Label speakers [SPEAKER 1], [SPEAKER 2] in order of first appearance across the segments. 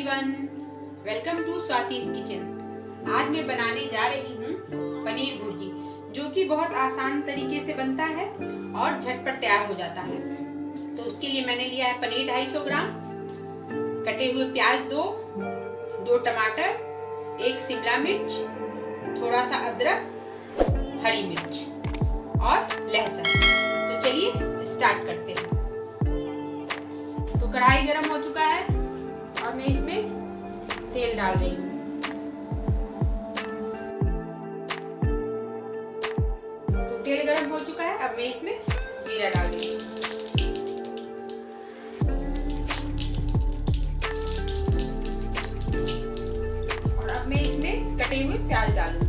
[SPEAKER 1] Everyone, welcome to Swati's kitchen. आज मैं बनाने जा रही हूँ पनीर भुर्जी, जो कि बहुत आसान तरीके से बनता है और झटपट तैयार हो जाता है। तो उसके लिए मैंने लिया है पनीर 250 ग्राम, कटे हुए प्याज 2 टमाटर, 1 शिमला मिर्च, थोड़ा सा अदरक, हरी मिर्च और लहसुन। तो चलिए स्टार्ट करते हैं। तो कढ़ाई गरम हो चुका है और मैं इसमें तेल डाल रही हूँ। तो तेल गरम हो चुका है, अब मैं इसमें जीरा डाल रही हूँ। और अब मैं इसमें कटे हुए प्याज डालूंगी।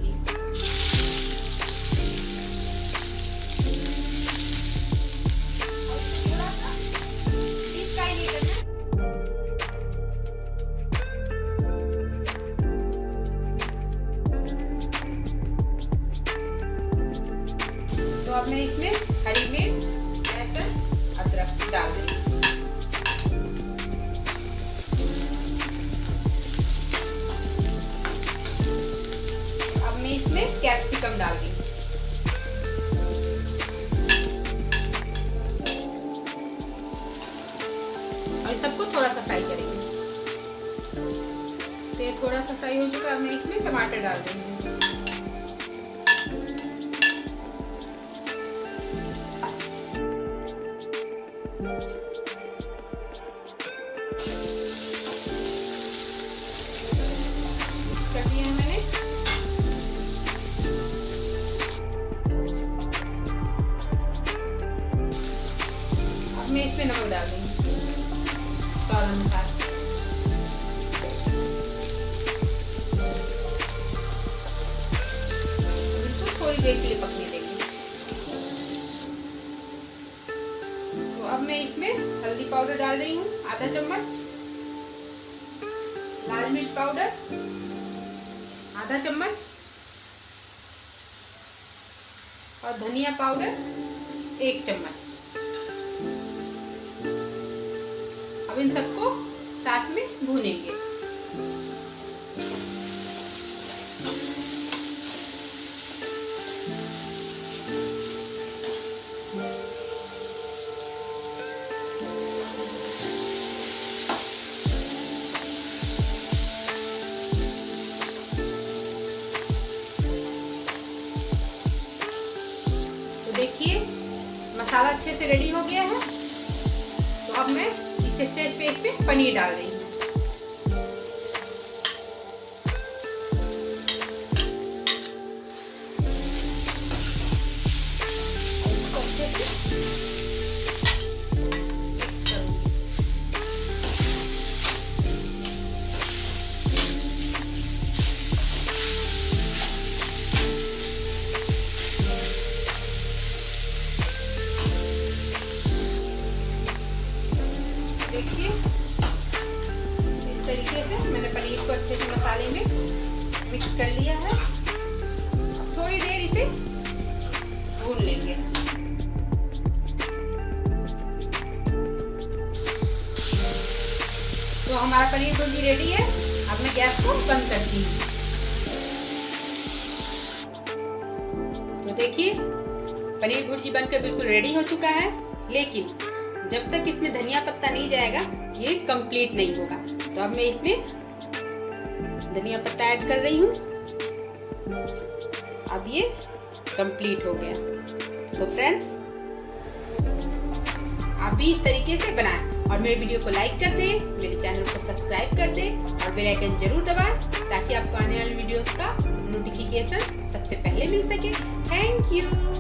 [SPEAKER 1] तो अब मैं इसमें हरी मिर्च, लहसुन, अदरक डाल रही हूँ। अब मैं इसमें कैप्सिकम डाल रही हूँ। और सबको थोड़ा सा फ्राई करेंगे। तो ये थोड़ा सा फ्राई हो चुका है, अब मैं इसमें टमाटर डाल रही हूँ। कर दिया है मैंने। अब मैं इसमें नमक डाल दूंगी स्वाद अनुसार। इसको थोड़ी देर के लिए पकने देंगे। तो अब मैं इसमें हल्दी पाउडर डाल रही हूँ आधा चम्मच, लाल मिर्च पाउडर आधा चम्मच और धनिया पाउडर 1 चम्मच। अब इन सबको साथ में भूनेंगे। देखिए मसाला अच्छे से रेडी हो गया है। तो अब मैं इस स्टेज पे इसमें पनीर डाल रही हूँ। इसको अच्छे से मिक्स करूँगी। देखिए इस तरीके से मैंने पनीर को अच्छे से मसाले में मिक्स कर लिया है। अब थोड़ी देर इसे भून लेंगे। तो हमारा पनीर भुर्जी रेडी है। अब मैं गैस को बंद करती हूँ। तो देखिए पनीर भुर्जी बनकर बिल्कुल रेडी हो चुका है, लेकिन जब तक इसमें धनिया पत्ता नहीं जाएगा ये कंप्लीट नहीं होगा। तो अब मैं इसमें धनिया पत्ता ऐड कर रही हूँ। अब ये कंप्लीट हो गया। तो फ्रेंड्स आप भी इस तरीके से बनाएं और मेरे वीडियो को लाइक कर दें, मेरे चैनल को सब्सक्राइब कर दें और बेल आइकन जरूर दबाएं ताकि आपको आने वाली वीडियोस का नोटिफिकेशन सबसे पहले मिल सके। Thank you.